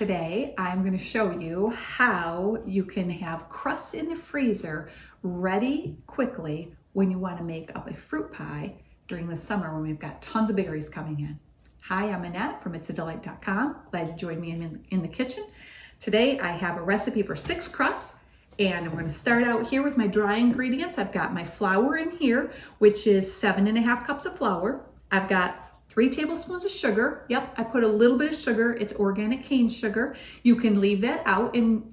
Today I'm going to show you how you can have crusts in the freezer ready quickly when you want to make up a fruit pie during the summer when we've got tons of berries coming in. Hi, I'm Annette from itsadelight.com. Glad you joined me in the kitchen. Today I have a recipe for 6 crusts, and I'm going to start out here with my dry ingredients. I've got my flour in here, which is 7.5 cups of flour. I've got 3 tablespoons of sugar. Yep, I put a little bit of sugar. It's organic cane sugar. You can leave that out and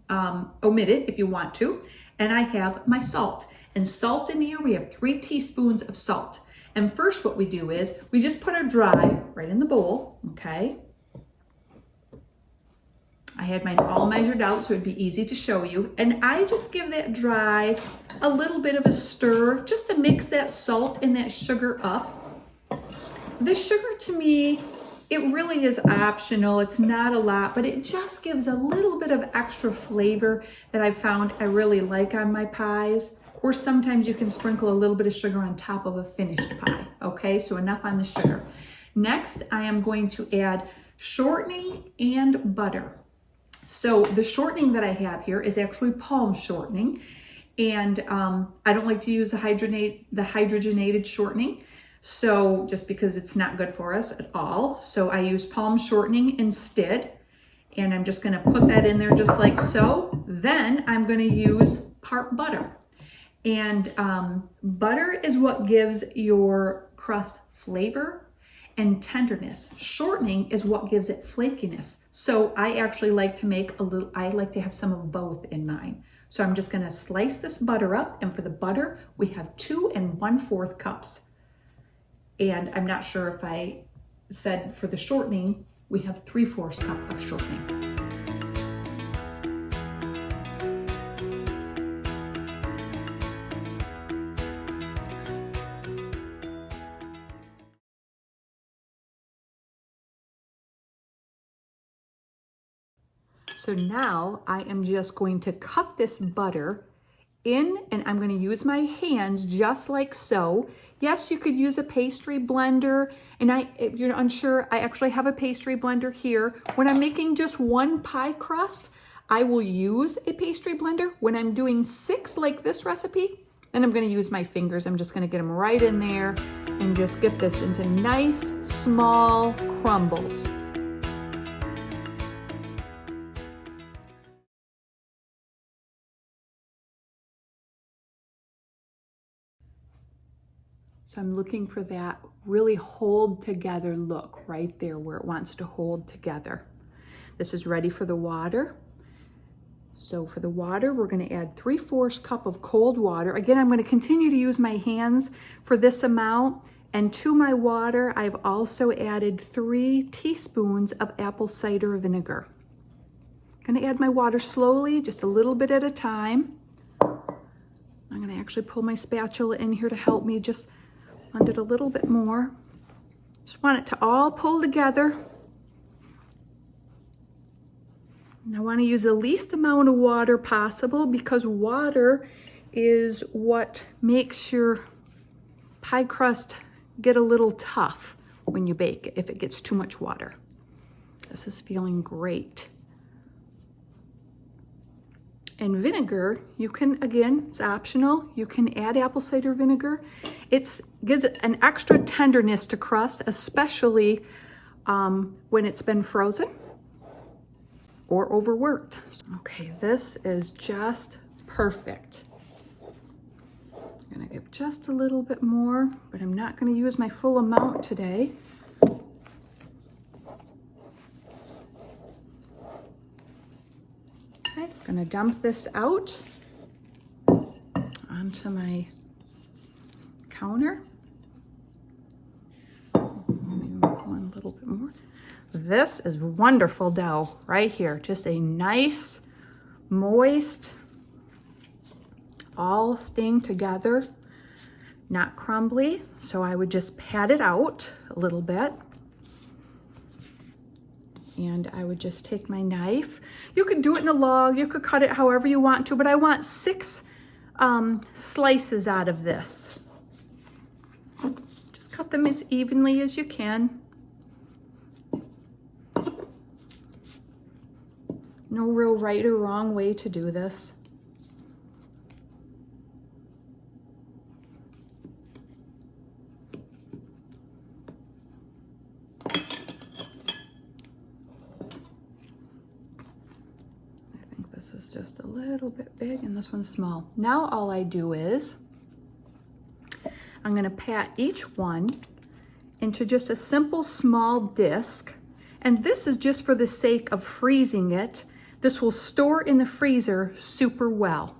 omit it if you want to. And I have my salt. And salt in here, we have 3 teaspoons of salt. And first what we do is we just put our dry right in the bowl, okay? I had mine all measured out so it'd be easy to show you. And I just give that dry a little bit of a stir just to mix that salt and that sugar up. The sugar, to me, it really is optional. It's not a lot, but it just gives a little bit of extra flavor that I found I really like on my pies. Or sometimes you can sprinkle a little bit of sugar on top of a finished pie. Okay, so enough on the sugar. Next, I am going to add shortening and butter. So the shortening that I have here is actually palm shortening. And I don't like to use the hydrogenated shortening. So just because it's not good for us at all. So I use palm shortening instead. And I'm just gonna put that in there just like so. Then I'm gonna use part butter. And butter is what gives your crust flavor and tenderness. Shortening is what gives it flakiness. So I actually like to make I like to have some of both in mine. So I'm just gonna slice this butter up. And for the butter, we have 2 1/4 cups. And I'm not sure if I said for the shortening, we have 3/4 cup of shortening. So now I am just going to cut this butter in, and I'm going to use my hands just like so. Yes, you could use a pastry blender, and if you're unsure, I actually have a pastry blender here. When I'm making just 1 pie crust, I will use a pastry blender. When I'm doing 6 like this recipe, then I'm going to use my fingers. I'm just going to get them right in there and just get this into nice small crumbles. So I'm looking for that really hold together look right there where it wants to hold together. This is ready for the water. So for the water, we're going to add 3/4 cup of cold water. Again, I'm going to continue to use my hands for this amount. And to my water, I've also added 3 teaspoons of apple cider vinegar. I'm going to add my water slowly, just a little bit at a time. I'm going to actually pull my spatula in here to help me just blend it a little bit more. Just want it to all pull together. And I want to use the least amount of water possible because water is what makes your pie crust get a little tough when you bake it if it gets too much water. This is feeling great. And vinegar, you can, again, it's optional. You can add apple cider vinegar. It gives it an extra tenderness to crust, especially when it's been frozen or overworked. Okay, this is just perfect. I'm gonna give just a little bit more, but I'm not gonna use my full amount today. Okay, I'm gonna dump this out onto my counter. Maybe pull in a little bit more. This is wonderful dough right here. Just a nice, moist, all staying together, not crumbly. So I would just pat it out a little bit. And I would just take my knife. You could do it in a log, you could cut it however you want to, but I want 6 slices out of this. Just cut them as evenly as you can. No real right or wrong way to do this. This is just a little bit big and this one's small. Now all I do is I'm gonna pat each one into just a simple small disc. And this is just for the sake of freezing it. This will store in the freezer super well.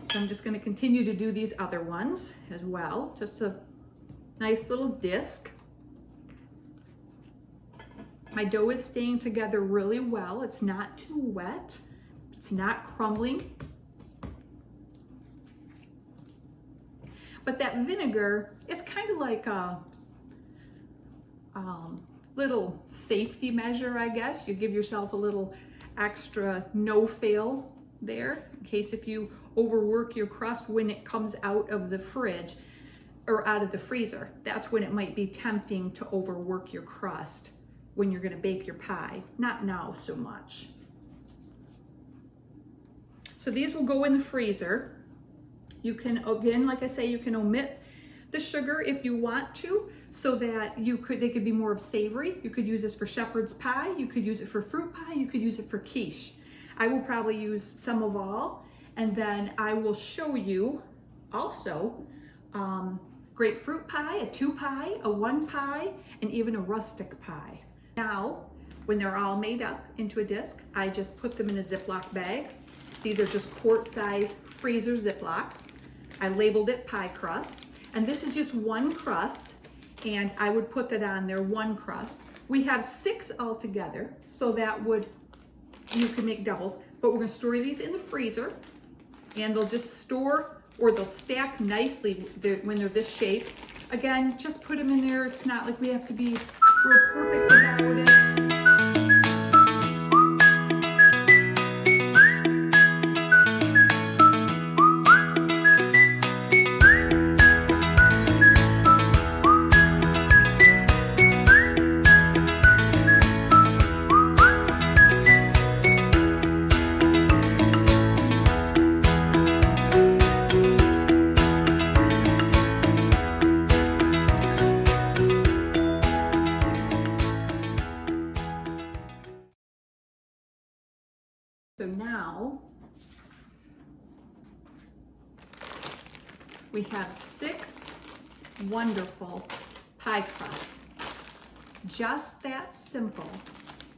So I'm just gonna continue to do these other ones as well. Just a nice little disc. My dough is staying together really well. It's not too wet. It's not crumbling. But that vinegar is kind of like a little safety measure, I guess. You give yourself a little extra no-fail there in case if you overwork your crust when it comes out of the fridge or out of the freezer. That's when it might be tempting to overwork your crust when you're gonna bake your pie. Not now so much. So these will go in the freezer. You can, again, like I say, you can omit the sugar if you want to, so that they could be more of savory. You could use this for shepherd's pie. You could use it for fruit pie. You could use it for quiche. I will probably use some of all, and then I will show you also grapefruit pie, a 2 pie, a 1 pie, and even a rustic pie. Now, when they're all made up into a disc, I just put them in a Ziploc bag. These are just quart-size freezer Ziplocs. I labeled it Pie Crust, and this is just 1 crust, and I would put that on there, 1 crust. We have 6 altogether, so that would, you can make doubles, but we're gonna store these in the freezer, and they'll just store, or they'll stack nicely when they're this shape. Again, just put them in there. It's not like we have to be real perfect about it. So now we have 6 wonderful pie crusts. Just that simple.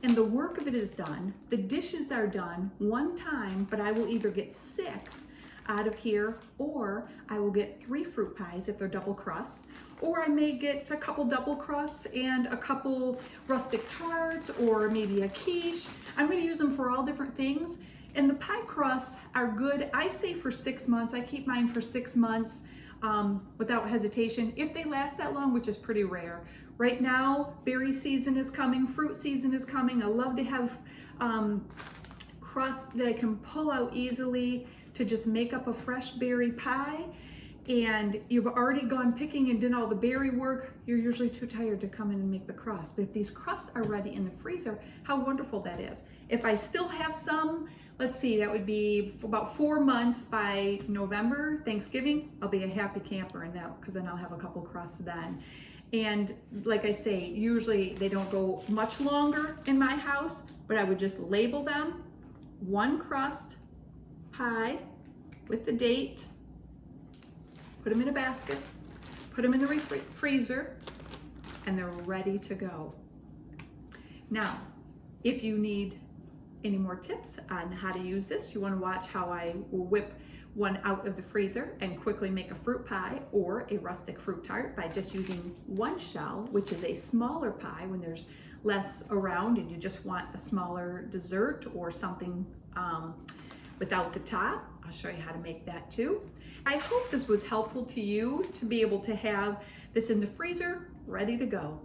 And the work of it is done. The dishes are done one time, but I will either get 6 out of here, or I will get 3 fruit pies if they're double crusts, or I may get a couple double crusts and a couple rustic tarts, or maybe a quiche. I'm going to use them for all different things. And the pie crusts are good, I say, for 6 months. I keep mine for 6 months without hesitation, if they last that long, which is pretty rare. Right now, berry season is coming, fruit season is coming. I love to have crust that I can pull out easily to just make up a fresh berry pie. And you've already gone picking and done all the berry work, you're usually too tired to come in and make the crust. But if these crusts are ready in the freezer, how wonderful that is. If I still have some, let's see, that would be about 4 months by November, Thanksgiving, I'll be a happy camper in that, because then I'll have a couple crusts then. And like I say, usually they don't go much longer in my house, but I would just label them 1 crust pie with the date, put them in a basket, put them in the freezer, and they're ready to go. Now, if you need any more tips on how to use this, you want to watch how I will whip one out of the freezer and quickly make a fruit pie or a rustic fruit tart by just using 1 shell, which is a smaller pie when there's less around and you just want a smaller dessert or something without the top. I'll show you how to make that too. I hope this was helpful to you to be able to have this in the freezer ready to go.